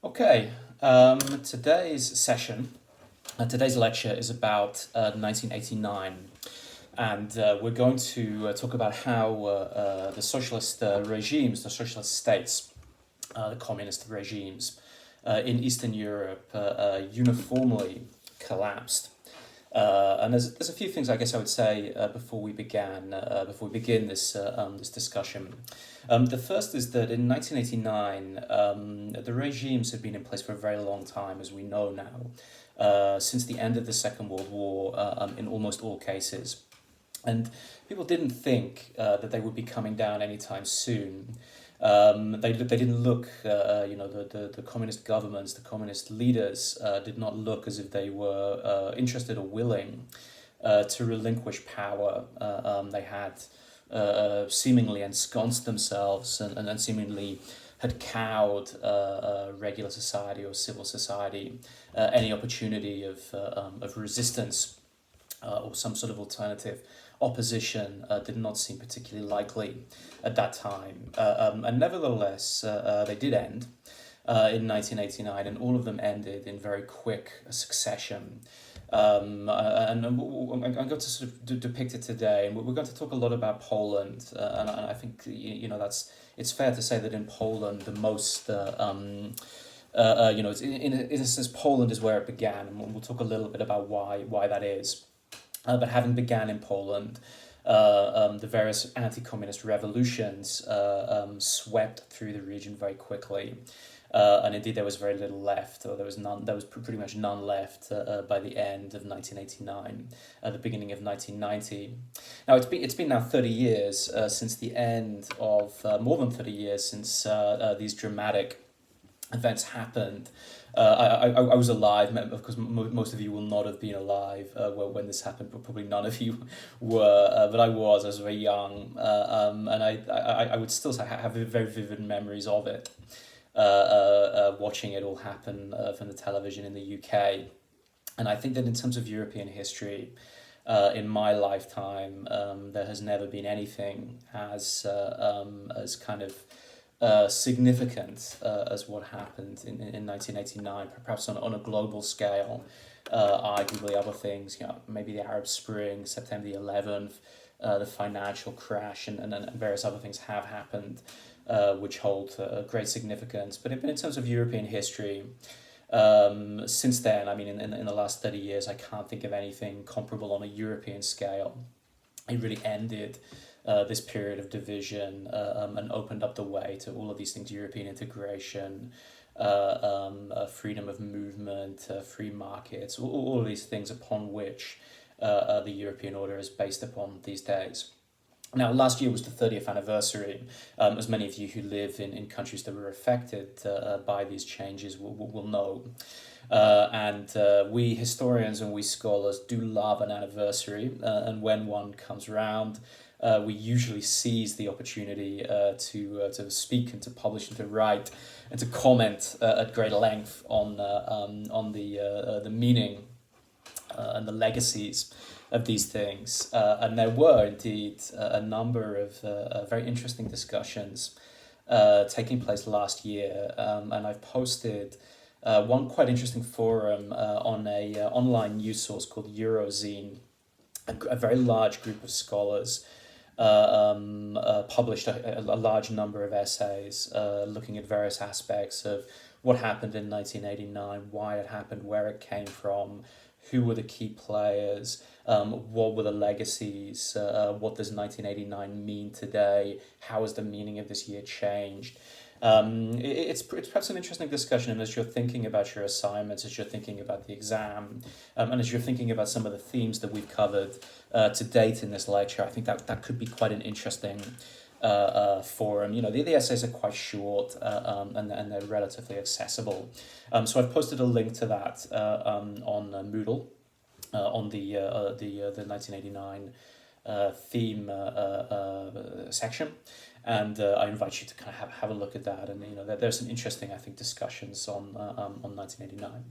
Okay, today's session, today's lecture is about 1989, and we're going to talk about how the socialist regimes, the socialist states, the communist regimes in Eastern Europe uniformly collapsed. And there's a few things I guess I would say before we begin this discussion. The first is that in 1989, the regimes have been in place for a very long time, as we know now, since the end of the Second World War, in almost all cases. And people didn't think that they would be coming down anytime soon. They didn't look, the communist governments, the communist leaders did not look as if they were interested or willing to relinquish power. They had seemingly ensconced themselves and seemingly had cowed regular society or civil society. Any opportunity of resistance or some sort of alternative opposition did not seem particularly likely at that time. And nevertheless, they did end in 1989, and all of them ended in very quick succession. And I'm going to sort of depict it today, and we're going to talk a lot about Poland, and I think that's it's fair to say that in Poland the most it's in a sense Poland is where it began, and we'll talk a little bit about why that is. But having began in Poland, the various anti-communist revolutions swept through the region very quickly. And indeed, there was very little left, or there was none. There was pretty much none left by the end of 1989, at the beginning of 1990. Now it's been now 30 years since the end of more than 30 years since these dramatic events happened. I was alive. Of course, most of you will not have been alive when this happened, but probably none of you were. But I was. I was very young, and I would still say have very vivid memories of it. Watching it all happen from the television in the UK, and I think that in terms of European history, in my lifetime, there has never been anything as kind of significant as what happened in 1989, perhaps on a global scale. Arguably, other things, maybe the Arab Spring, September the 11th, the financial crash, and various other things have happened, which hold great significance. But in terms of European history, since then, I mean, in the last 30 years, I can't think of anything comparable on a European scale. It really ended this period of division and opened up the way to all of these things: European integration, freedom of movement, free markets, all of these things upon which the European order is based upon these days. Now, last year was the 30th anniversary. As many of you who live in countries that were affected by these changes will know. And we historians and we scholars do love an anniversary, and when one comes around, we usually seize the opportunity to speak and to publish and to write and to comment at great length on the meaning and the legacies of these things. And there were indeed a number of very interesting discussions taking place last year, and I've posted one quite interesting forum on a online news source called Eurozine. A very large group of scholars published a large number of essays looking at various aspects of what happened in 1989, why it happened, where it came from, who were the key players, what were the legacies, what does 1989 mean today, how has the meaning of this year changed. It's perhaps an interesting discussion, and as you're thinking about your assignments, as you're thinking about the exam, and as you're thinking about some of the themes that we've covered to date in this lecture, I think that could be quite an interesting forum. The essays are quite short and they're relatively accessible. So I've posted a link to that on Moodle on the 1989 theme section. And I invite you to kind of have a look at that, and there's some interesting, I think, discussions on 1989.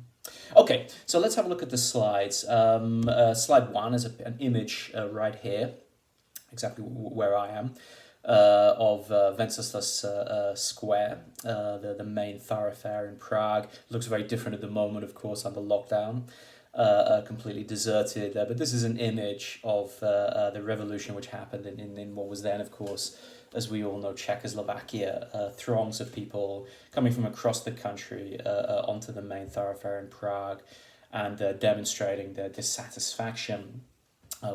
Okay, so let's have a look at the slides. Slide one is an image right here, exactly where I am. of Wenceslas Square, the main thoroughfare in Prague. It looks very different at the moment, of course, under lockdown. Completely deserted. But this is an image of the revolution which happened in what was then, of course, as we all know, Czechoslovakia. Throngs of people coming from across the country onto the main thoroughfare in Prague and demonstrating their dissatisfaction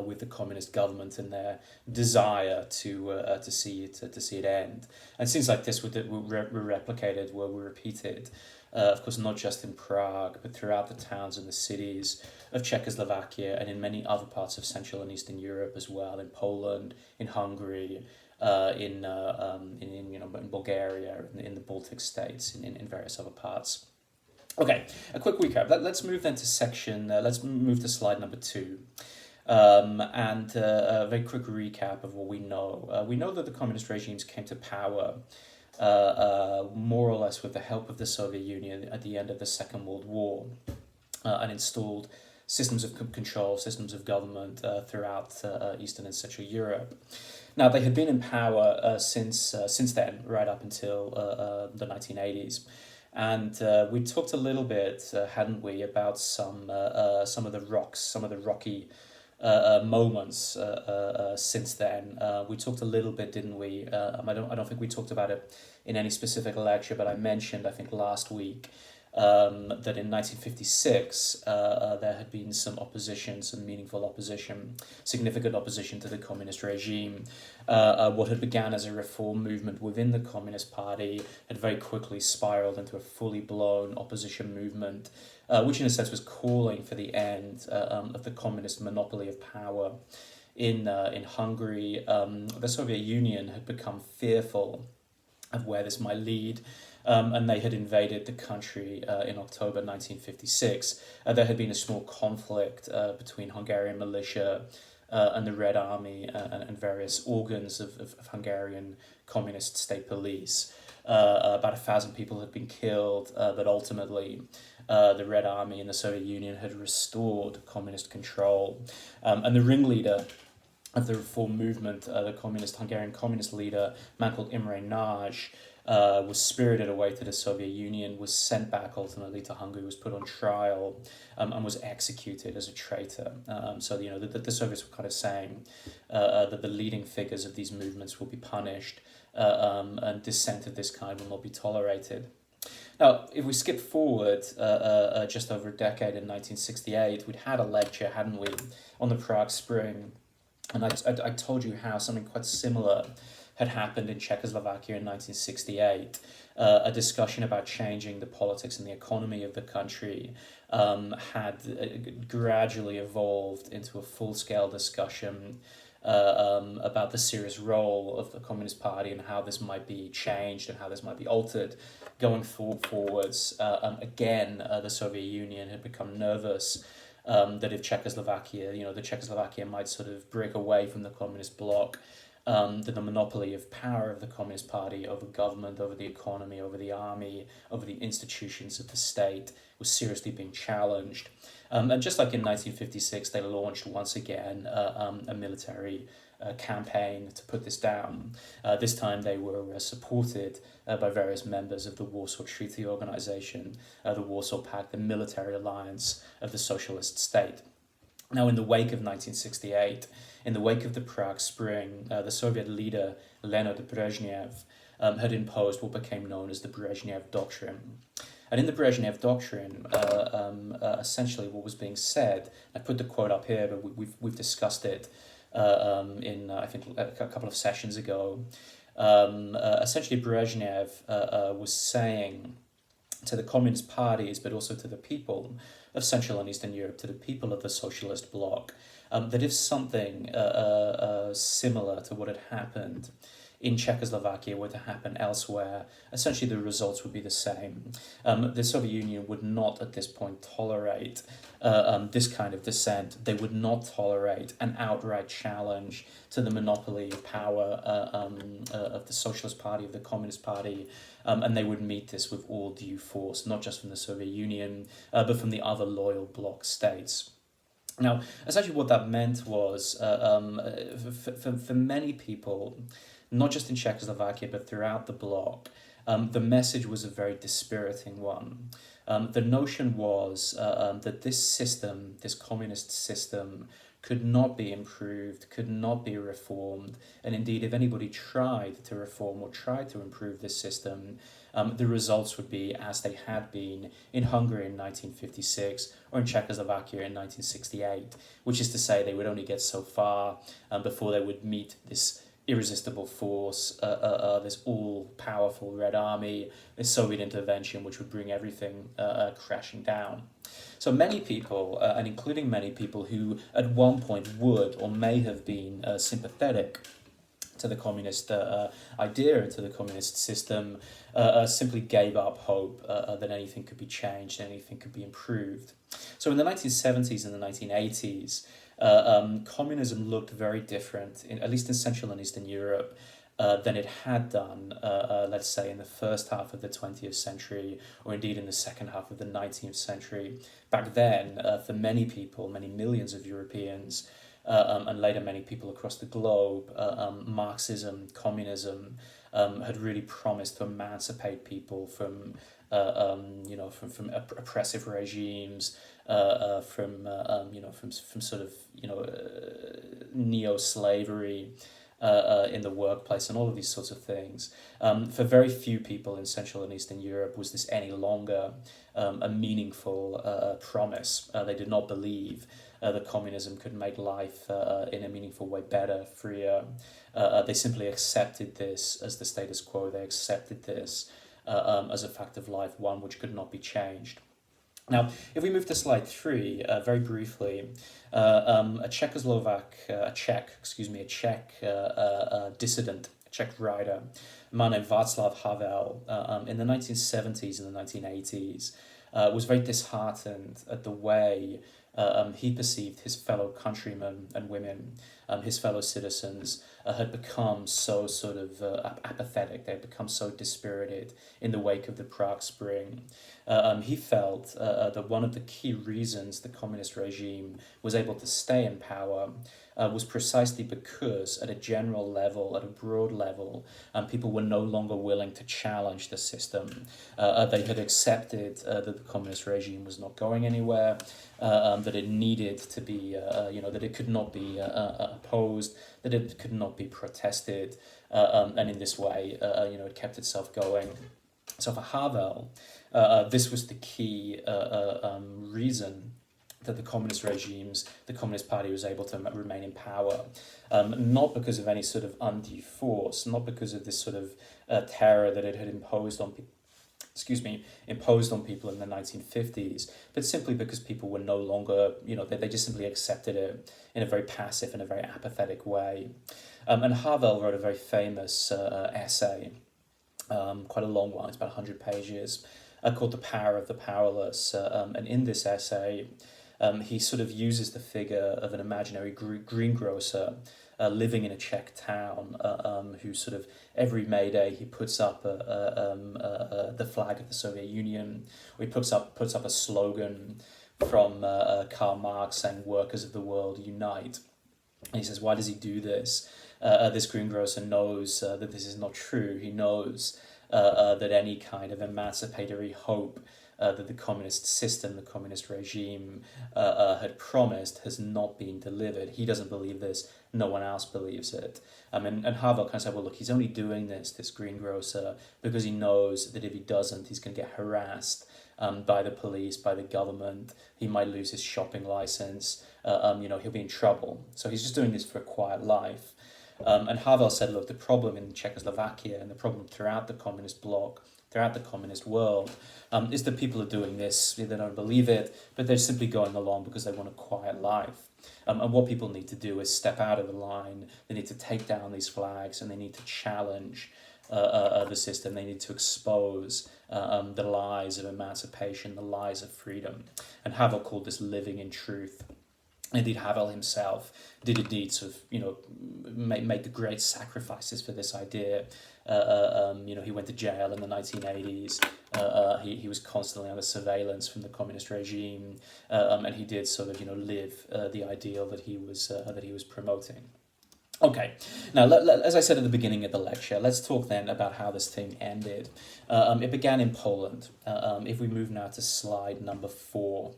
with the communist government and their desire to see it end. And scenes like this were replicated, were repeated, of course, not just in Prague, but throughout the towns and the cities of Czechoslovakia and in many other parts of Central and Eastern Europe as well, in Poland, in Hungary, in Bulgaria, in the Baltic states, in various other parts. Okay, a quick recap. Let's move then to let's move to slide number 2. And a very quick recap of what we know. We know that the communist regimes came to power more or less with the help of the Soviet Union at the end of the Second World War, and installed systems of control, systems of government throughout Eastern and Central Europe. Now, they had been in power since then, right up until the 1980s. And we talked a little bit, hadn't we, about some of the rocky moments since then. We talked a little bit, didn't we? I don't think we talked about it in any specific lecture, but I mentioned, I think last week, that in 1956 there had been some meaningful opposition, significant opposition to the communist regime. What had begun as a reform movement within the Communist Party had very quickly spiraled into a fully blown opposition movement, which in a sense was calling for the end of the communist monopoly of power. In Hungary, the Soviet Union had become fearful of where this might lead, and they had invaded the country in October 1956. There had been a small conflict between Hungarian militia and the Red Army and various organs of Hungarian communist state police. About 1,000 people had been killed, but ultimately the Red Army and the Soviet Union had restored communist control. And the ringleader of the reform movement, the Hungarian communist leader, a man called Imre Nagy, was spirited away to the Soviet Union, was sent back ultimately to Hungary, was put on trial, and was executed as a traitor. So, the Soviets were kind of saying that the leading figures of these movements will be punished, and dissent of this kind will not be tolerated. Now, if we skip forward just over a decade in 1968, we'd had a lecture, hadn't we, on the Prague Spring, and I told you how something quite similar had happened in Czechoslovakia in 1968. A discussion about changing the politics and the economy of the country had gradually evolved into a full-scale discussion about the serious role of the Communist Party and how this might be changed and how this might be altered going forwards. Again, the Soviet Union had become nervous that if the Czechoslovakia might sort of break away from the communist bloc, that the monopoly of power of the Communist Party over government, over the economy, over the army, over the institutions of the state was seriously being challenged. And just like in 1956, they launched once again a military campaign to put this down. This time they were supported by various members of the Warsaw Treaty Organization, the Warsaw Pact, the military alliance of the socialist state. Now, in the wake of 1968, in the wake of the Prague Spring, the Soviet leader Leonid Brezhnev had imposed what became known as the Brezhnev Doctrine. And in the Brezhnev Doctrine, essentially what was being said, I put the quote up here, but we've discussed it in I think a couple of sessions ago. Essentially, Brezhnev was saying to the communist parties, but also to the people of Central and Eastern Europe, to the people of the socialist bloc, that if something similar to what had happened in Czechoslovakia were to happen elsewhere, essentially the results would be the same. The Soviet Union would not at this point tolerate this kind of dissent. They would not tolerate an outright challenge to the monopoly of power of the Socialist Party, of the Communist Party, and they would meet this with all due force, not just from the Soviet Union, but from the other loyal bloc states. Now, essentially what that meant was, for many people, not just in Czechoslovakia, but throughout the bloc, the message was a very dispiriting one. The notion was that this system, this communist system, could not be improved, could not be reformed, and indeed, if anybody tried to reform or tried to improve this system, the results would be as they had been in Hungary in 1956 or in Czechoslovakia in 1968, which is to say they would only get so far before they would meet this irresistible force, this all-powerful Red Army, this Soviet intervention, which would bring everything crashing down. So many people, and including many people who at one point would or may have been sympathetic to the communist idea, to the communist system, simply gave up hope that anything could be changed, anything could be improved. So in the 1970s and the 1980s, communism looked very different, at least in Central and Eastern Europe, than it had done, let's say, in the first half of the 20th century, or indeed in the second half of the 19th century. Back then, for many people, many millions of Europeans, and later many people across the globe, Marxism, communism, had really promised to emancipate people from oppressive regimes, from sort of neo-slavery in the workplace, and all of these sorts of things. For very few people in Central and Eastern Europe was this any longer a meaningful promise. They did not believe that communism could make life in a meaningful way better, freer. They simply accepted this as the status quo. They accepted this as a fact of life, one which could not be changed. Now, if we move to slide 3, very briefly, a Czech dissident, a Czech writer, a man named Václav Havel, in the 1970s and the 1980s, was very disheartened at the way he perceived his fellow countrymen and women, his fellow citizens, had become so sort of apathetic. They had become so dispirited in the wake of the Prague Spring. He felt that one of the key reasons the communist regime was able to stay in power was precisely because at a general level, at a broad level, people were no longer willing to challenge the system. They had accepted that the communist regime was not going anywhere, that it needed to be, that it could not be opposed, that it could not be protested, and in this way, it kept itself going. So for Havel, this was the key reason that the communist party was able to remain in power, not because of any sort of undue force, not because of this sort of terror that it had imposed on people in the 1950s, but simply because people were no longer, they just simply accepted it in a very passive and a very apathetic way. And Havel wrote a very famous essay, quite a long one, it's about 100 pages, called The Power of the Powerless. And in this essay, he sort of uses the figure of an imaginary greengrocer living in a Czech town, who sort of every May Day he puts up the flag of the Soviet Union, or he puts up a slogan from Karl Marx saying "Workers of the world unite." And he says, why does he do this? This greengrocer knows that this is not true. He knows that any kind of emancipatory hope that the communist system, the communist regime had promised has not been delivered. He doesn't believe this. No one else believes it. And Havel kind of said, well, look, he's only doing this greengrocer, because he knows that if he doesn't, he's going to get harassed by the police, by the government. He might lose his shopping license. He'll be in trouble. So he's just doing this for a quiet life. And Havel said, look, the problem in Czechoslovakia and the problem throughout the communist bloc, throughout the communist world, is that people are doing this, they don't believe it, but they're simply going along because they want a quiet life. And what people need to do is step out of the line. They need to take down these flags, and they need to challenge the system. They need to expose the lies of emancipation, the lies of freedom. And Havel called this living in truth. Indeed, Havel himself did indeed sort of, make the great sacrifices for this idea. He went to jail in the 1980s. He was constantly under surveillance from the communist regime, and he did sort of, live the ideal that he was promoting. Okay, now as I said at the beginning of the lecture, let's talk then about how this thing ended. It began in Poland. If we move now to slide number 4,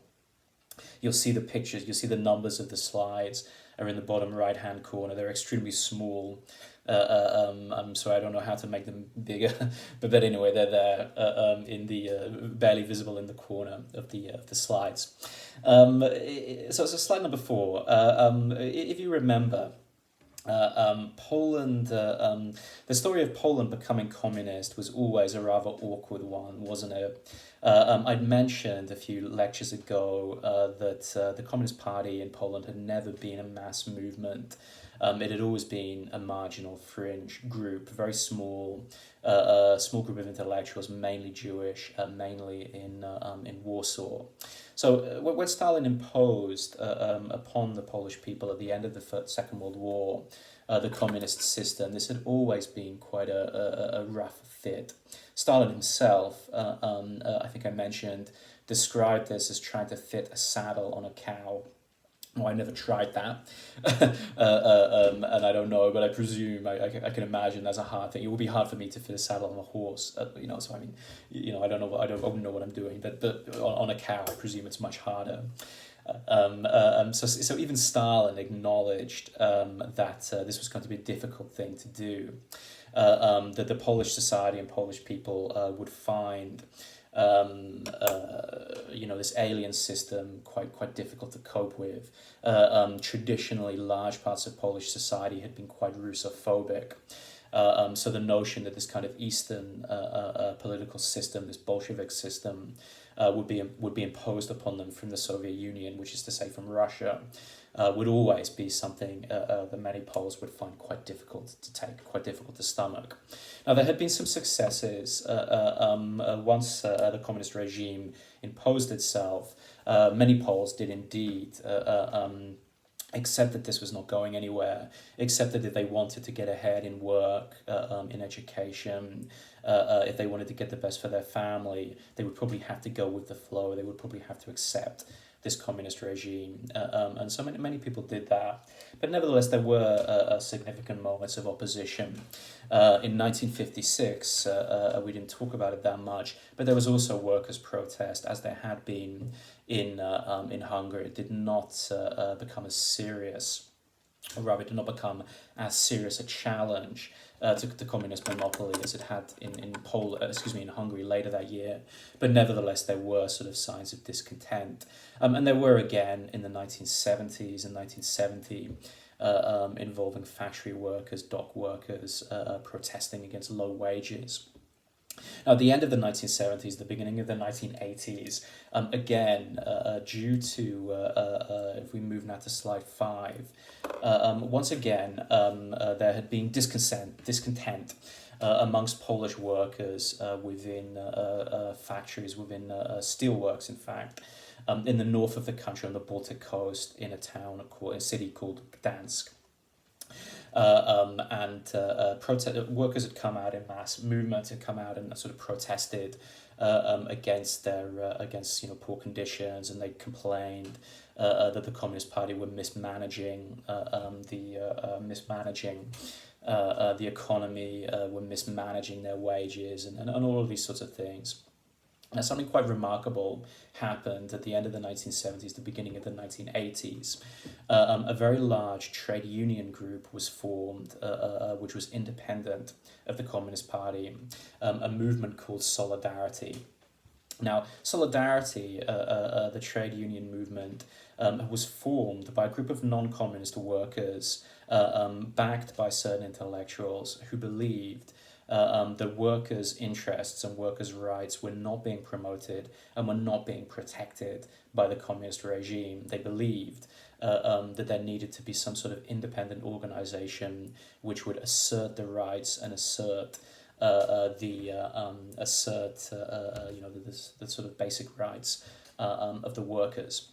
you'll see the pictures, you'll see the numbers of the slides are in the bottom right hand corner. They're extremely small. I'm sorry, I don't know how to make them bigger, but anyway, they're there in the barely visible in the corner of the slides. So slide number 4. If you remember, Poland, the story of Poland becoming communist was always a rather awkward one, wasn't it? I'd mentioned a few lectures ago that the Communist Party in Poland had never been a mass movement. It had always been a marginal fringe group, very small, small group of intellectuals, mainly Jewish, mainly in Warsaw. So when Stalin imposed upon the Polish people at the end of the Second World War the communist system, this had always been quite a rough fit. Stalin himself, I think I mentioned, described this as trying to fit a saddle on a cow. Well, I never tried that, and I don't know, but I presume I can imagine that's a hard thing. It would be hard for me to fit a saddle on a horse, So I mean, I don't know, I wouldn't know what I'm doing, but on a cow, I presume it's much harder. So even Stalin acknowledged that this was going to be a difficult thing to do. That the Polish society and Polish people would find this alien system quite difficult to cope with. Traditionally, large parts of Polish society had been quite Russophobic. So the notion that this kind of Eastern political system, this Bolshevik system, would be imposed upon them from the Soviet Union, which is to say from Russia, would always be something that many Poles would find quite difficult to take, quite difficult to stomach. Now, there had been some successes once the communist regime imposed itself. Many Poles did indeed accept that this was not going anywhere, accepted that they wanted to get ahead in work, in education, if they wanted to get the best for their family, they would probably have to go with the flow, they would probably have to accept this communist regime. And so many people did that. But nevertheless, there were significant moments of opposition. In 1956, we didn't talk about it that much, but there was also workers' protest, as there had been in Hungary. It did not become as serious, or rather, it did not become as serious a challenge to the communist monopoly as it had in Hungary later that year. But nevertheless, there were sort of signs of discontent, and there were again in the 1970s and 1970. Involving factory workers, dock workers, protesting against low wages. Now, at the end of the 1970s, the beginning of the 1980s, again, due to, if we move now to slide 5, once again, there had been discontent amongst Polish workers within factories, within steelworks, in fact, in the north of the country on the Baltic coast, in a city called Gdansk. Workers had come out in mass movements, had come out and sort of protested against poor conditions, and they complained that the Communist Party were mismanaging the economy, were mismanaging their wages, and all of these sorts of things. Now, something quite remarkable happened at the end of the 1970s, the beginning of the 1980s. A very large trade union group was formed, which was independent of the Communist Party, a movement called Solidarity. Now, Solidarity, the trade union movement, was formed by a group of non-communist workers backed by certain intellectuals who believed that workers' interests and workers' rights were not being promoted and were not being protected by the communist regime. They believed that there needed to be some sort of independent organization which would assert the rights and assert the sort of basic rights of the workers.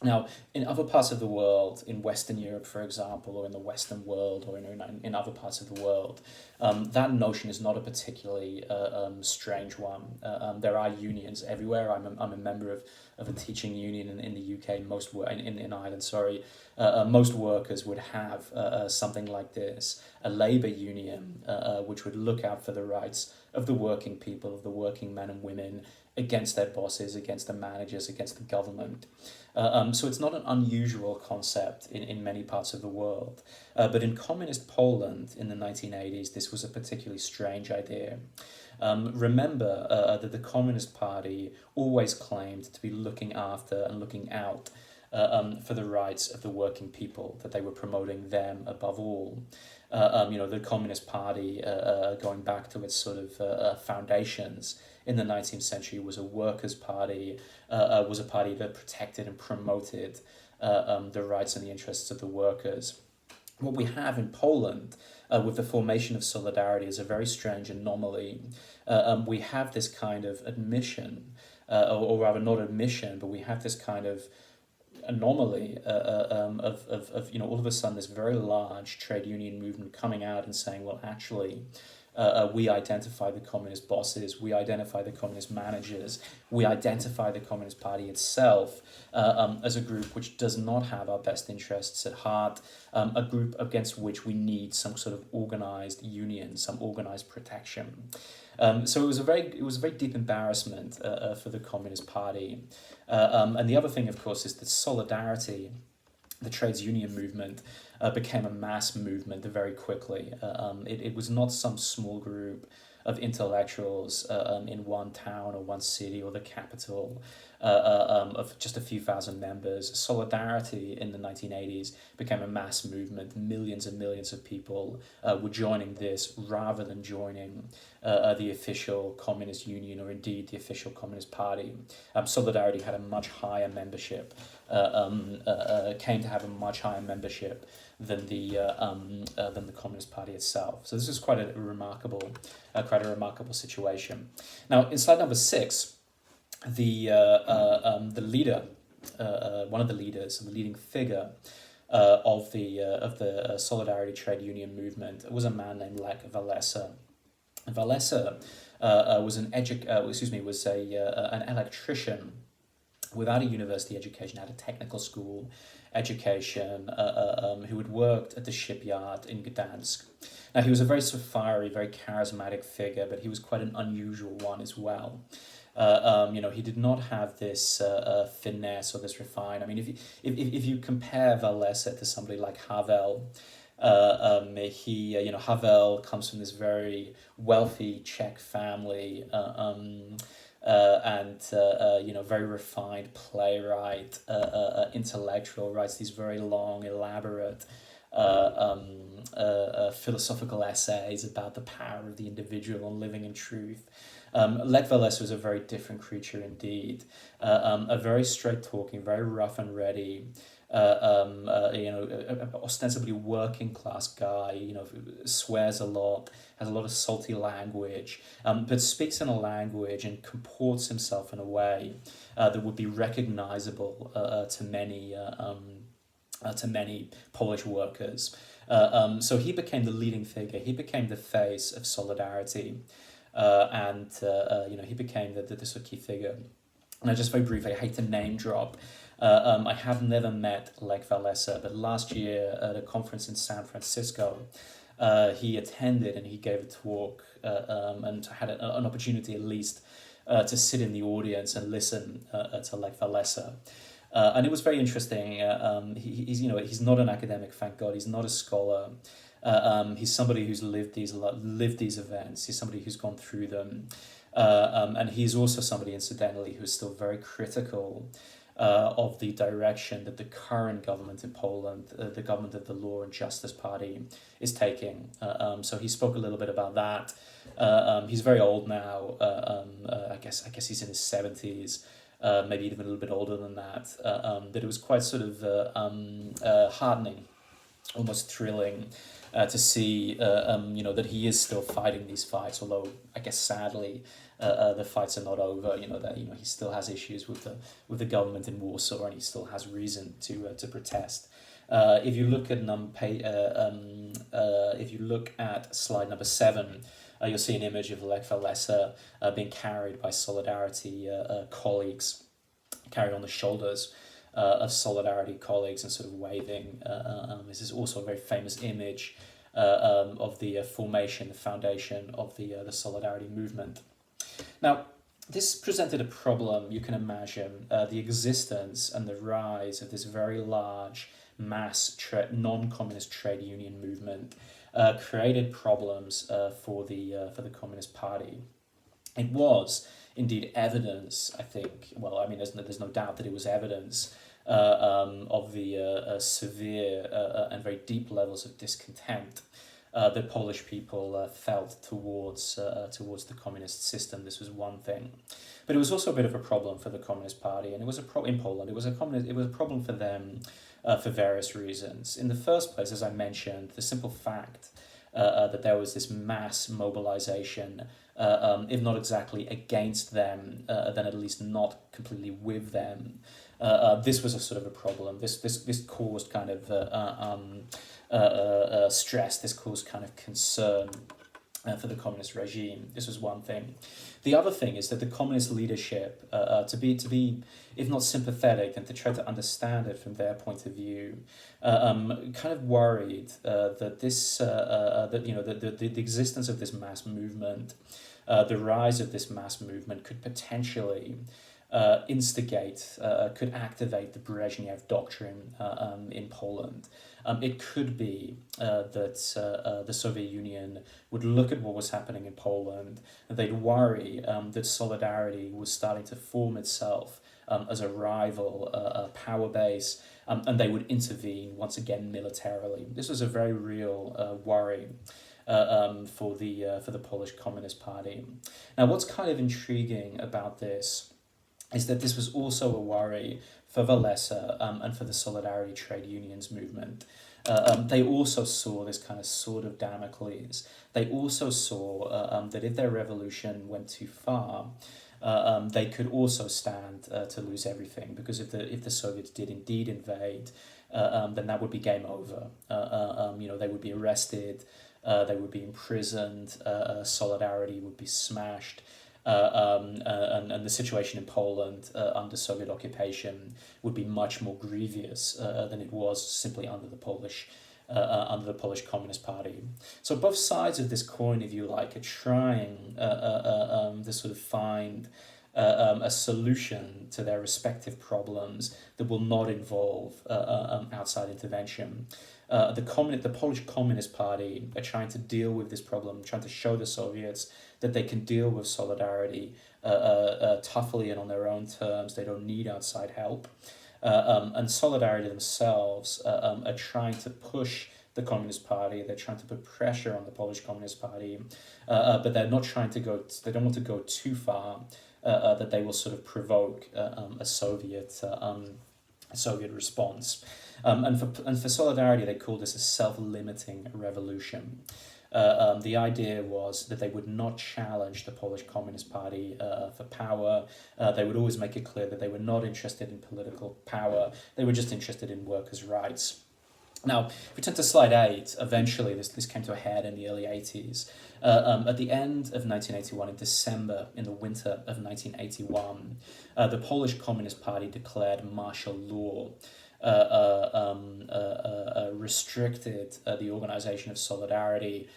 Now, in other parts of the world, in Western Europe, for example, or in the Western world, or in other parts of the world, that notion is not a particularly strange one. There are unions everywhere. I'm a member of a teaching union in the UK. In Ireland, sorry, most workers would have something like this, a labour union, which would look out for the rights of the working people, of the working men and women, against their bosses, against the managers, against the government. So it's not an unusual concept in many parts of the world. But in communist Poland in the 1980s, this was a particularly strange idea. Remember that the Communist Party always claimed to be looking after and looking out for the rights of the working people, that they were promoting them above all. The Communist Party, going back to its sort of foundations in the 19th century, was a workers' party, was a party that protected and promoted the rights and the interests of the workers. What we have in Poland with the formation of Solidarity is a very strange anomaly. We have this kind of admission, or rather not admission, but we have this kind of anomaly of all of a sudden this very large trade union movement coming out and saying, well, actually, we identify the communist bosses, we identify the communist managers, we identify the Communist Party itself as a group which does not have our best interests at heart, a group against which we need some sort of organized union, some organized protection. So it was a very deep embarrassment for the Communist Party, and the other thing, of course, is that Solidarity, the trades union movement, became a mass movement very quickly. It was not some small group of intellectuals in one town or one city or the capital of just a few thousand members. Solidarity in the 1980s became a mass movement. Millions and millions of people were joining this rather than joining the official Communist Union or indeed the official Communist Party. Solidarity had a much higher membership, came to have a much higher membership than the Communist Party itself. So this is quite a remarkable situation. Now, in slide number 6, the leader, one of the leaders, the leading figure of the Solidarity trade union movement was a man named Lech Walesa. Walesa was an electrician without a university education, had a technical school education, who had worked at the shipyard in Gdansk. Now, he was a very sort of fiery, very charismatic figure, but he was quite an unusual one as well. He did not have this finesse or this refine. I mean, if you compare Walesa to somebody like Havel, Havel comes from this very wealthy Czech family, and very refined playwright, intellectual, writes these very long, elaborate philosophical essays about the power of the individual and living in truth. Lech Walesa was a very different creature indeed, a very straight-talking, very rough and ready, ostensibly working class guy, swears a lot, has a lot of salty language, but speaks in a language and comports himself in a way that would be recognizable to many Polish workers. So he became the leading figure. He became the face of Solidarity, and he became the sort of key figure. And just very briefly, I hate to name drop. I have never met Lech Walesa, but last year at a conference in San Francisco, he attended and he gave a talk and had an opportunity at least to sit in the audience and listen to Lech Walesa. And it was very interesting. He's not an academic, thank God. He's not a scholar. He's somebody who's lived these events. He's somebody who's gone through them. And he's also somebody, incidentally, who's still very critical of the direction that the current government in Poland, the government of the Law and Justice Party, is taking. So he spoke a little bit about that. He's very old now. I guess he's in his 70s, maybe even a little bit older than that. But it was quite sort of heartening almost thrilling to see, that he is still fighting these fights. Although I guess sadly, the fights are not over. That he still has issues with the government in Warsaw, and he still has reason to protest. If you look at if you look at slide number 7, you'll see an image of Lech Walesa being carried by Solidarity colleagues, carried on the shoulders of Solidarity colleagues and sort of waving. This is also a very famous image of the formation, the foundation of the Solidarity movement. Now, this presented a problem, you can imagine, the existence and the rise of this very large mass non-communist trade union movement created problems for the Communist Party. It was indeed evidence, I think. Well, I mean, there's no doubt that it was evidence of the severe and very deep levels of discontent that Polish people felt towards the communist system. This was one thing, but it was also a bit of a problem for the Communist Party, and it was in Poland. It was a problem for them for various reasons. In the first place, as I mentioned, the simple fact that there was this mass mobilization, if not exactly against them, then at least not completely with them. This was a sort of a problem. This caused kind of stress. This caused kind of concern for the communist regime. This was one thing. The other thing is that the communist leadership, to be, if not sympathetic, and to try to understand it from their point of view, kind of worried that the existence of this mass movement, the rise of this mass movement could potentially could activate the Brezhnev doctrine in Poland. It could be that the Soviet Union would look at what was happening in Poland, and they'd worry that Solidarity was starting to form itself as a rival power base, and they would intervene once again militarily. This was a very real worry for the Polish Communist Party. Now, what's kind of intriguing about this is that this was also a worry for Walesa and for the Solidarity trade unions movement. They also saw this kind of sword of Damocles. They also saw that if their revolution went too far, they could also stand to lose everything, because if the Soviets did indeed invade, then that would be game over. They would be arrested, they would be imprisoned, Solidarity would be smashed. And the situation in Poland under Soviet occupation would be much more grievous than it was simply under the Polish Communist Party. So both sides of this coin, if you like, are trying to sort of find a solution to their respective problems that will not involve outside intervention. The Polish Communist Party are trying to deal with this problem, trying to show the Soviets that they can deal with Solidarity toughly and on their own terms. They don't need outside help. And Solidarity themselves are trying to push the Communist Party. They're trying to put pressure on the Polish Communist Party, but they're not trying to go. They don't want to go too far that they will sort of provoke a Soviet response. And for Solidarity, they call this a self-limiting revolution. The idea was that they would not challenge the Polish Communist Party for power. They would always make it clear that they were not interested in political power. They were just interested in workers' rights. Now, if we turn to slide 8, eventually this came to a head in the early 80s. At the end of 1981, in December, in the winter of 1981, the Polish Communist Party declared martial law, restricted the organization of Solidarity,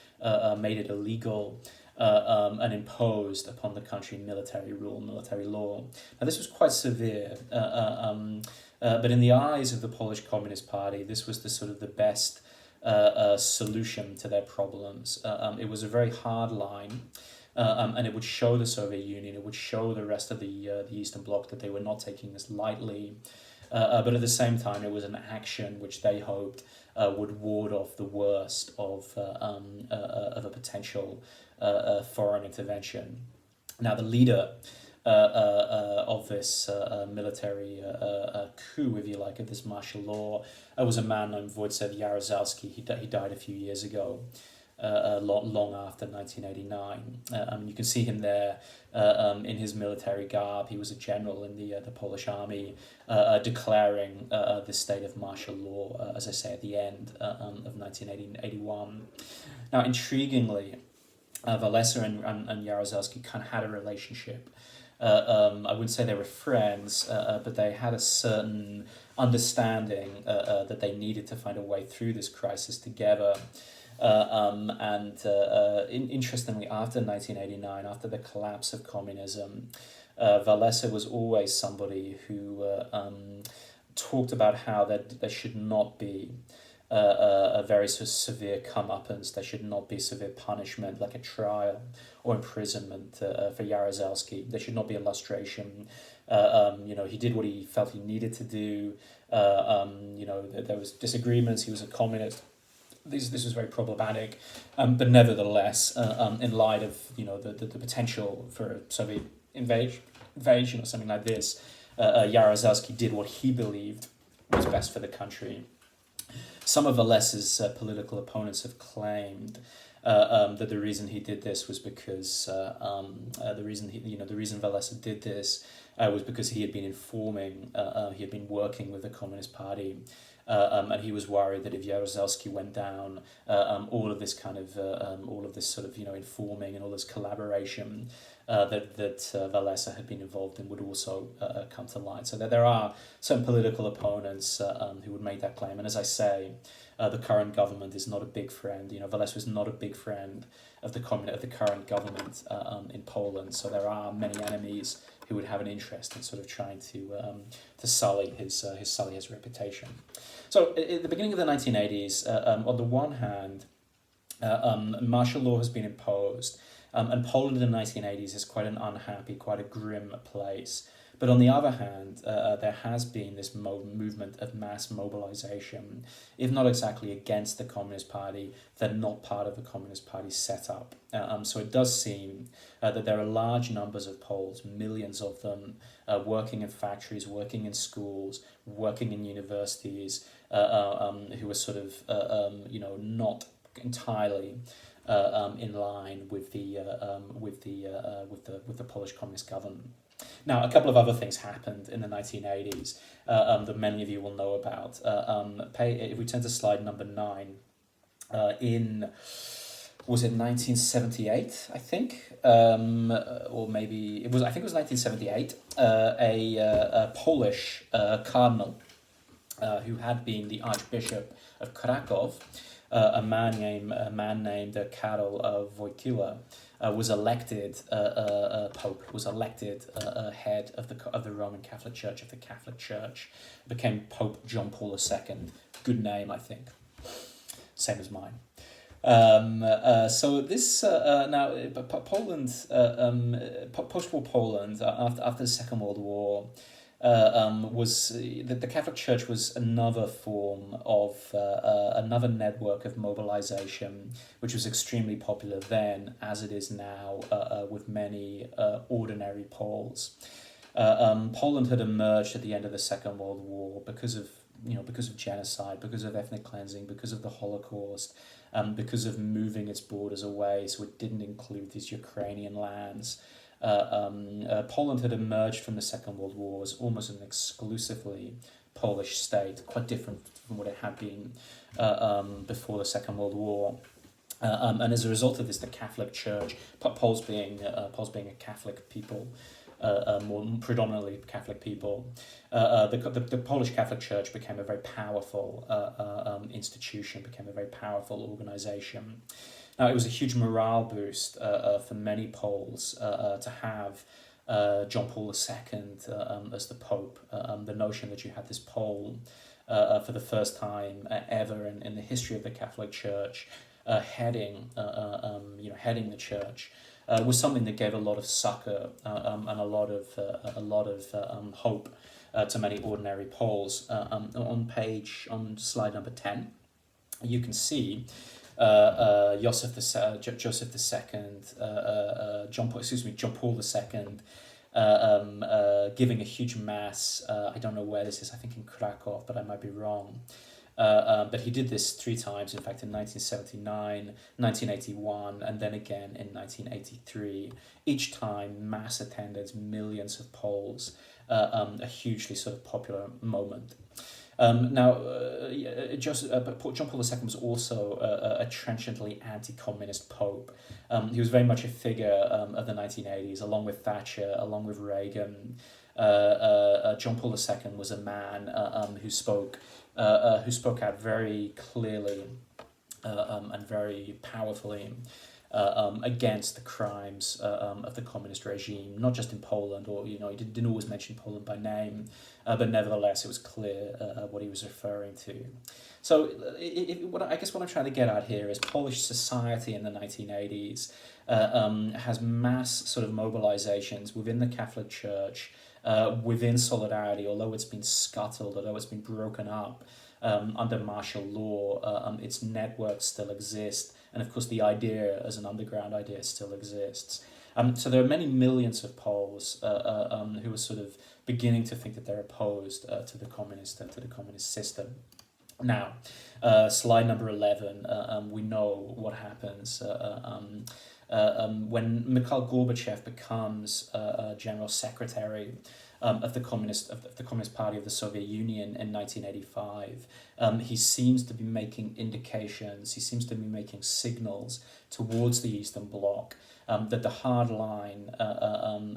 made it illegal, and imposed upon the country military law. Now, this was quite severe, but in the eyes of the Polish Communist Party, this was the best solution to their problems. It was a very hard line, and it would show the Soviet Union, it would show the rest of the Eastern Bloc that they were not taking this lightly. But at the same time, it was an action which they hoped would ward off the worst of a potential foreign intervention. Now, the leader of this military coup, if you like, of this martial law, was a man named Wojciech Jaruzelski. He died a few years ago, long after 1989. You can see him there in his military garb. He was a general in the Polish army, declaring this state of martial law, as I say, at the end of 1981. Now, intriguingly, Walesa and Jaruzelski kind of had a relationship. I wouldn't say they were friends, but they had a certain understanding that they needed to find a way through this crisis together. Interestingly, after 1989, after the collapse of communism, Walesa was always somebody who talked about how there should not be a very sort of severe comeuppance. There should not be severe punishment like a trial or imprisonment for Jaruzelski. There should not be a lustration. He did what he felt he needed to do. There was disagreements. He was a communist. This was very problematic, but nevertheless, in light of the potential for a Soviet invasion or something like this, Jaruzelski did what he believed was best for the country. Some of Walesa's political opponents have claimed that the reason he did this was because the reason Walesa did this was because he had been informing, he had been working with the Communist Party. And he was worried that if Jaruzelski went down, all of this sort of informing and all this collaboration that Walesa had been involved in would also come to light. So there are some political opponents who would make that claim. And as I say, the current government is not a big friend. Walesa is not a big friend of the current government in Poland. So there are many enemies who would have an interest in sort of trying to sully his reputation. So at the beginning of the 1980s, on the one hand, martial law has been imposed, and Poland in the 1980s is quite an unhappy, quite a grim place. But on the other hand, there has been this movement of mass mobilization, if not exactly against the Communist Party, they're not part of the Communist Party's setup. So it does seem that there are large numbers of Poles, millions of them, working in factories, working in schools, working in universities, who are sort of not entirely in line with the Polish Communist government. Now, a couple of other things happened in the 1980s that many of you will know about. If we turn to slide number 9, was it 1978, I think? Or maybe it was, I think it was 1978, a Polish cardinal who had been the Archbishop of Krakow, a man named Karol Wojtyła, was elected Pope, was elected head of the Roman Catholic Church, of the Catholic Church, became Pope John Paul II. Good name, I think. Same as mine. So this now Poland, post-war Poland, after the Second World War, was the Catholic Church was another form of another network of mobilization, which was extremely popular then, as it is now, with many ordinary Poles. Poland had emerged at the end of the Second World War because of genocide, because of ethnic cleansing, because of the Holocaust, because of moving its borders away, so it didn't include these Ukrainian lands. Poland had emerged from the Second World War as almost an exclusively Polish state, quite different from what it had been before the Second World War. And as a result of this, the Catholic Church, Poles being a Catholic people, more predominantly Catholic people, the Polish Catholic Church became a very powerful institution, became a very powerful organization. Now, it was a huge morale boost for many Poles to have John Paul II as the Pope. The notion that you had this Pole for the first time ever in the history of the Catholic Church heading the church was something that gave a lot of succor and a lot of hope to many ordinary Poles. On slide number 10, you can see Joseph II, John Paul II, giving a huge mass. I don't know where this is, I think in Krakow, but I might be wrong. But he did this three times, in fact, in 1979, 1981, and then again in 1983. Each time, mass attendance, millions of Poles, a hugely sort of popular moment. Now, John Paul II was also a trenchantly anti-communist pope. He was very much a figure of the 1980s, along with Thatcher, along with Reagan. John Paul II was a man who spoke out very clearly and very powerfully against the crimes of the communist regime, not just in Poland, or he didn't always mention Poland by name, but nevertheless it was clear what he was referring to. So what I'm trying to get at here is Polish society in the 1980s has mass sort of mobilizations within the Catholic Church, within Solidarity, although it's been scuttled, although it's been broken up under martial law, its networks still exist. And of course, the idea as an underground idea still exists. So there are many millions of Poles who are sort of beginning to think that they're opposed to the communist system. Now, slide number 11. We know what happens when Mikhail Gorbachev becomes General Secretary of the Communist Party of the Soviet Union in 1985. He seems to be making indications, he seems to be making signals towards the Eastern Bloc that the hard line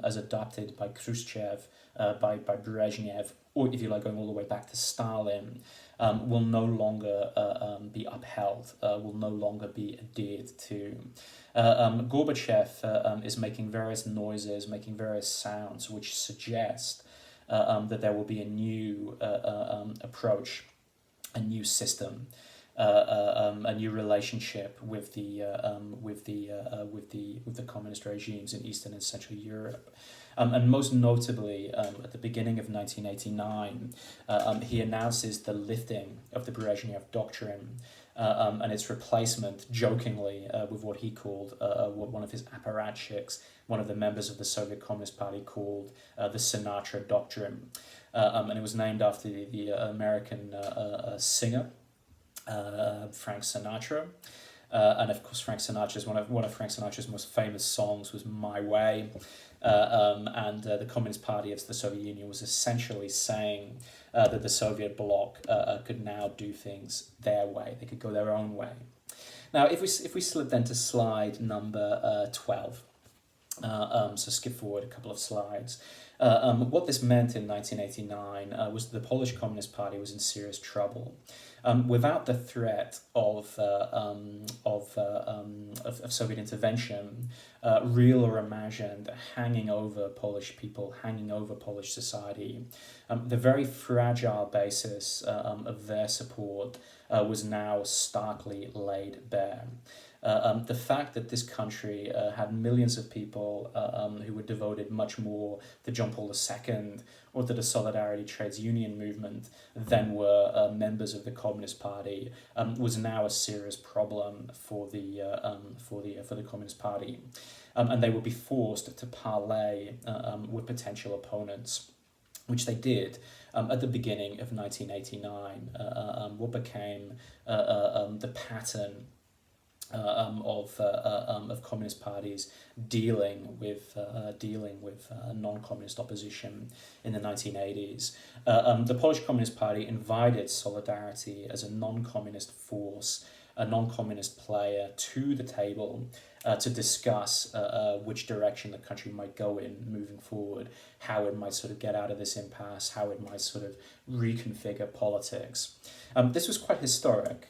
as adopted by Khrushchev, by Brezhnev, or if you like going all the way back to Stalin, will no longer be upheld, will no longer be adhered to. Gorbachev is making various noises, making various sounds which suggest that there will be a new approach, a new system, a new relationship with the communist regimes in Eastern and Central Europe. And most notably, at the beginning of 1989, he announces the lifting of the Brezhnev Doctrine and its replacement, jokingly, with what he called, what one of his apparatchiks, one of the members of the Soviet Communist Party, called the Sinatra Doctrine. And it was named after the American singer, Frank Sinatra. And of course, Frank Sinatra's one of Frank Sinatra's most famous songs was "My Way," and the Communist Party of the Soviet Union was essentially saying that the Soviet bloc could now do things their way; they could go their own way. Now, if we slip then to slide number 12, so skip forward a couple of slides. What this meant in 1989 was that the Polish Communist Party was in serious trouble. Without the threat of Soviet intervention, real or imagined, hanging over Polish people, hanging over Polish society, the very fragile basis of their support was now starkly laid bare. The fact that this country had millions of people who were devoted much more to John Paul II or to the Solidarity Trades Union movement than were members of the Communist Party was now a serious problem for the Communist Party, and they would be forced to parley with potential opponents, which they did at the beginning of 1989. What became the pattern of communist parties dealing with non-communist opposition in the 1980s. The Polish Communist Party invited Solidarity as a non-communist force, a non-communist player, to the table to discuss which direction the country might go in moving forward, how it might sort of get out of this impasse, how it might sort of reconfigure politics. This was quite historic.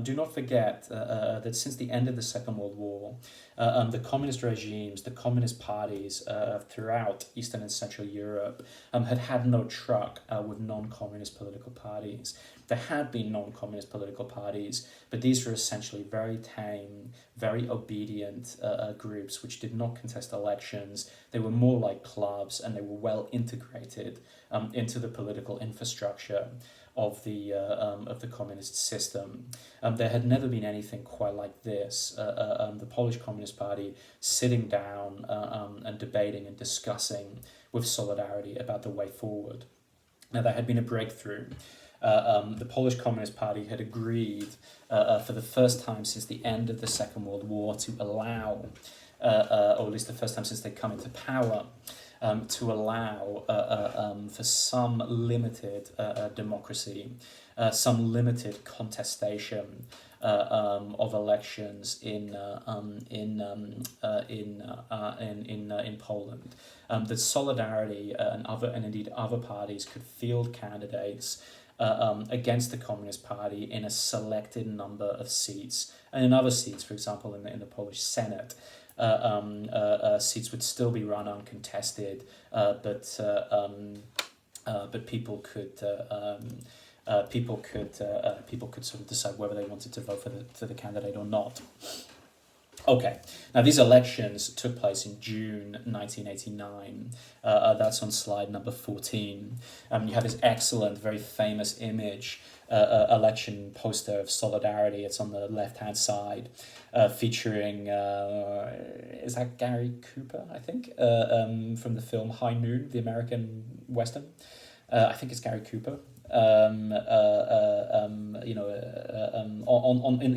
Do not forget that since the end of the Second World War, the communist regimes, the communist parties throughout Eastern and Central Europe had had no truck with non-communist political parties. There had been non-communist political parties, but these were essentially very tame, very obedient, independent groups which did not contest elections. They were more like clubs, and they were well integrated into the political infrastructure of the communist system. There had never been anything quite like this. The Polish Communist Party sitting down and debating and discussing with Solidarity about the way forward. Now, there had been a breakthrough. The Polish Communist Party had agreed for the first time since the end of the Second World War to allow, or at least the first time since they'd come into power, to allow for some limited democracy, some limited contestation of elections in Poland. That Solidarity and indeed other parties could field candidates against the Communist Party in a selected number of seats, and in other seats, for example, in the Polish Senate. Seats would still be run uncontested, but people could sort of decide whether they wanted to vote for the candidate or not. Okay, now these elections took place in June 1989. That's on slide number 14. You have this excellent, very famous image, election poster of Solidarity. It's on the left-hand side, featuring, is that Gary Cooper, I think, from the film High Noon, the American Western? I think it's Gary Cooper. In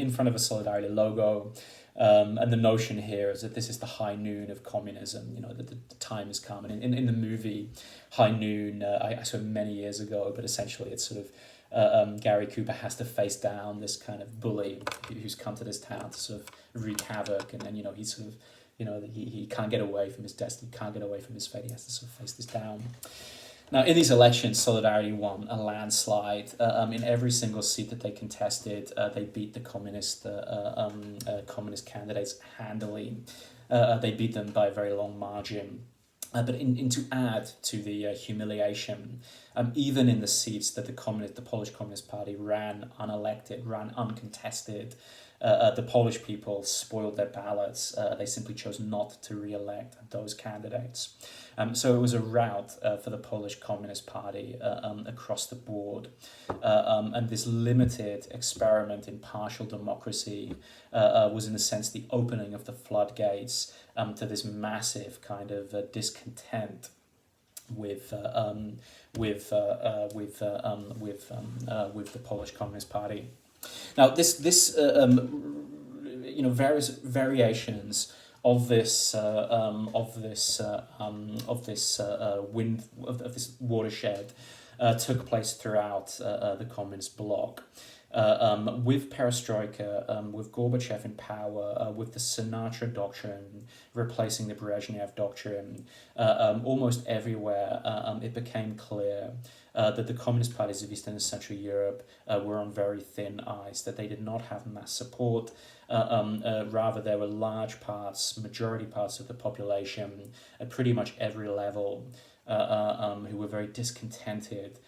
front of a Solidarity logo. And the notion here is that this is the high noon of communism, that the time has come. And in the movie High Noon, I saw it many years ago, but essentially it's sort of Gary Cooper has to face down this kind of bully who's come to this town to sort of wreak havoc, and he's sort of, he can't get away from his destiny, can't get away from his fate, he has to sort of face this down. Now, in these elections, Solidarity won a landslide. In every single seat that they contested, they beat the communist candidates handily. They beat them by a very long margin. But to add to the humiliation, even in the seats that the Polish Communist Party ran unelected, ran uncontested, the Polish people spoiled their ballots. They simply chose not to re-elect those candidates. So it was a rout for the Polish Communist Party across the board. And this limited experiment in partial democracy was, in a sense, the opening of the floodgates to this massive kind of discontent with the Polish Communist Party. Now, this various variations of this watershed took place throughout the communist bloc. With perestroika, with Gorbachev in power, with the Sinatra doctrine replacing the Brezhnev doctrine, almost everywhere it became clear that the communist parties of Eastern and Central Europe were on very thin ice, that they did not have mass support. Rather, there were majority parts of the population at pretty much every level who were very discontented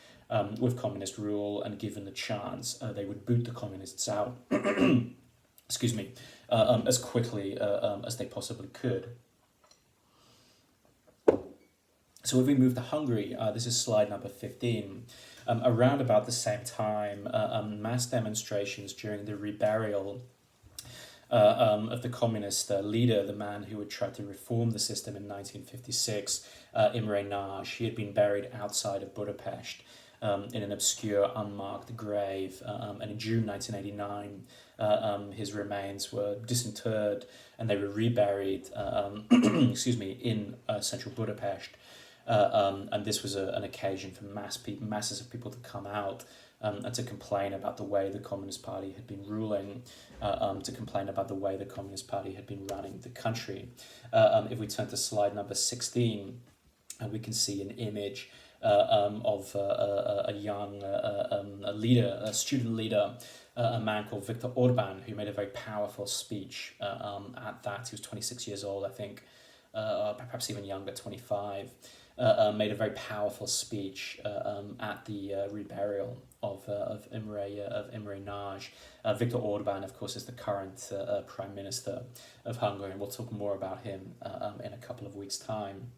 with communist rule, and given the chance, they would boot the communists out excuse me, as quickly as they possibly could. So if we move to Hungary, this is slide number 15. Around about the same time, mass demonstrations during the reburial of the communist leader, the man who had tried to reform the system in 1956, Imre Nagy. He had been buried outside of Budapest in an obscure, unmarked grave. And in June 1989, his remains were disinterred and they were reburied in central Budapest. And this was an occasion for masses of people to come out and to complain about the way the Communist Party had been ruling, to complain about the way the Communist Party had been running the country. If we turn to slide number 16, we can see an image of a young a student leader, a man called Viktor Orban, who made a very powerful speech at that. He was 26 years old, I think, perhaps even younger, 25. made a very powerful speech at the reburial of Imre Nagy. Viktor Orban, of course, is the current Prime Minister of Hungary, and we'll talk more about him in a couple of weeks' time.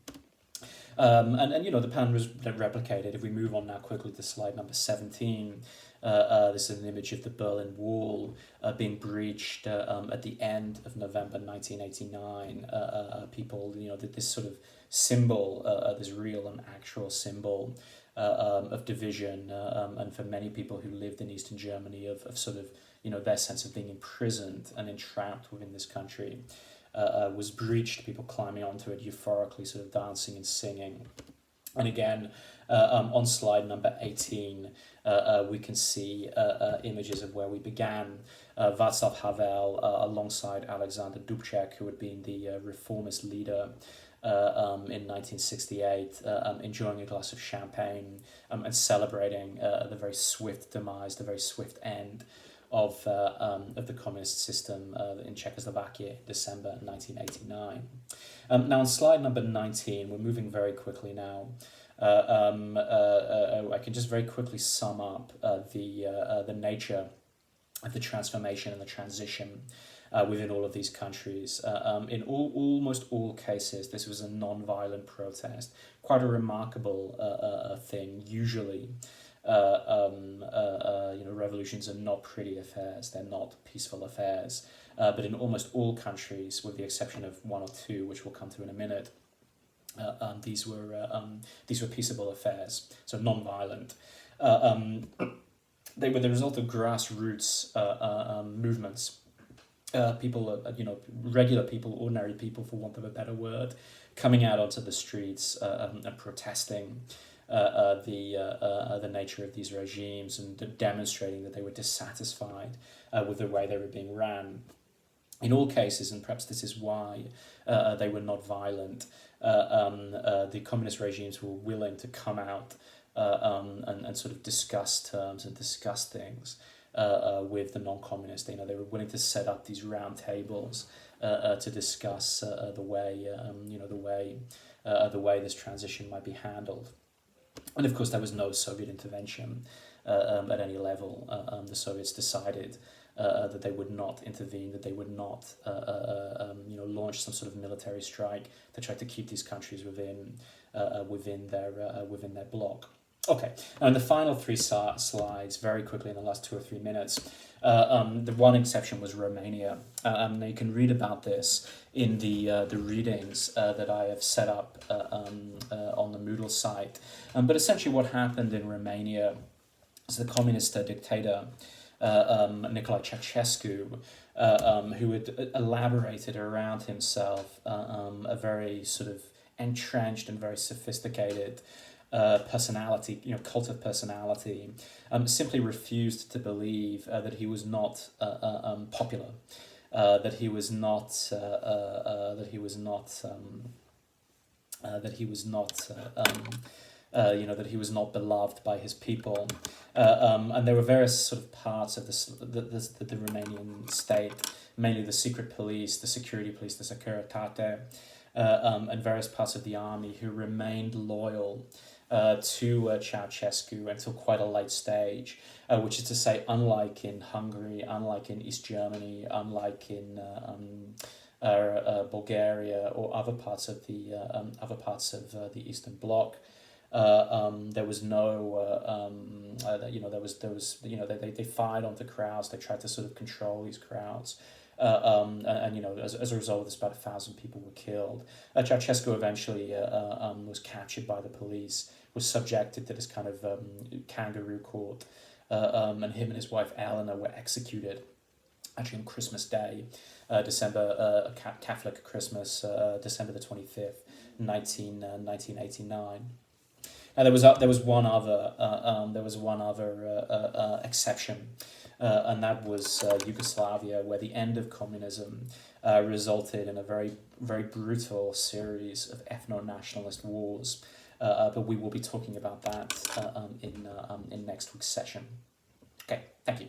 And the pattern was replicated. If we move on now quickly to slide number 17, this is an image of the Berlin Wall being breached at the end of November 1989. People, this sort of symbol, this real and actual symbol of division, and for many people who lived in Eastern Germany, of sort of, their sense of being imprisoned and entrapped within this country. Was breached, people climbing onto it, euphorically sort of dancing and singing. And again, on slide number 18, we can see images of where we began. Václav Havel alongside Alexander Dubček, who had been the reformist leader in 1968, enjoying a glass of champagne and celebrating the very swift demise, the very swift end of the communist system in Czechoslovakia, December 1989. Now on slide number 19, we're moving very quickly now. I can just very quickly sum up the nature of the transformation and the transition within all of these countries. In almost all cases, this was a non-violent protest, quite a remarkable thing. Usually, revolutions are not pretty affairs, they're not peaceful affairs. But in almost all countries, with the exception of one or two, which we'll come to in a minute, these were peaceable affairs, so non-violent. They were the result of grassroots movements. People, regular people, ordinary people, for want of a better word, coming out onto the streets and protesting the nature of these regimes and demonstrating that they were dissatisfied with the way they were being ran. In all cases, and perhaps this is why they were not violent, the communist regimes were willing to come out and sort of discuss terms and discuss things with the non-communists. They were willing to set up these round tables to discuss the way this transition might be handled. And of course, there was no Soviet intervention at any level. The Soviets decided that they would not intervene, that they would not, launch some sort of military strike to try to keep these countries within their bloc. Okay, and the final three slides, very quickly in the last 2 or 3 minutes. The one exception was Romania. Now you can read about this in the readings that I have set up on the Moodle site. But essentially what happened in Romania is the communist dictator, Nicolae Ceausescu, who had elaborated around himself a very sort of entrenched and very sophisticated personality, cult of personality, simply refused to believe that he was not popular, that he was not beloved by his people, and there were various sort of parts of the Romanian state, mainly the secret police, the security police, the Securitate, and various parts of the army who remained loyal to Ceausescu until quite a late stage, which is to say, unlike in Hungary, unlike in East Germany, unlike in Bulgaria or other parts of the Eastern Bloc. There was no, they fired onto crowds. They tried to sort of control these crowds. As a result of this, about 1,000 people were killed. Ceausescu eventually was captured by the police, was subjected to this kind of kangaroo court, and him and his wife Eleanor were executed, actually on Christmas Day, Catholic Christmas, December the 25th, 1989. Now there was one other exception, and that was Yugoslavia, where the end of communism resulted in a very, very brutal series of ethno-nationalist wars. But we will be talking about that in next week's session. Okay, thank you.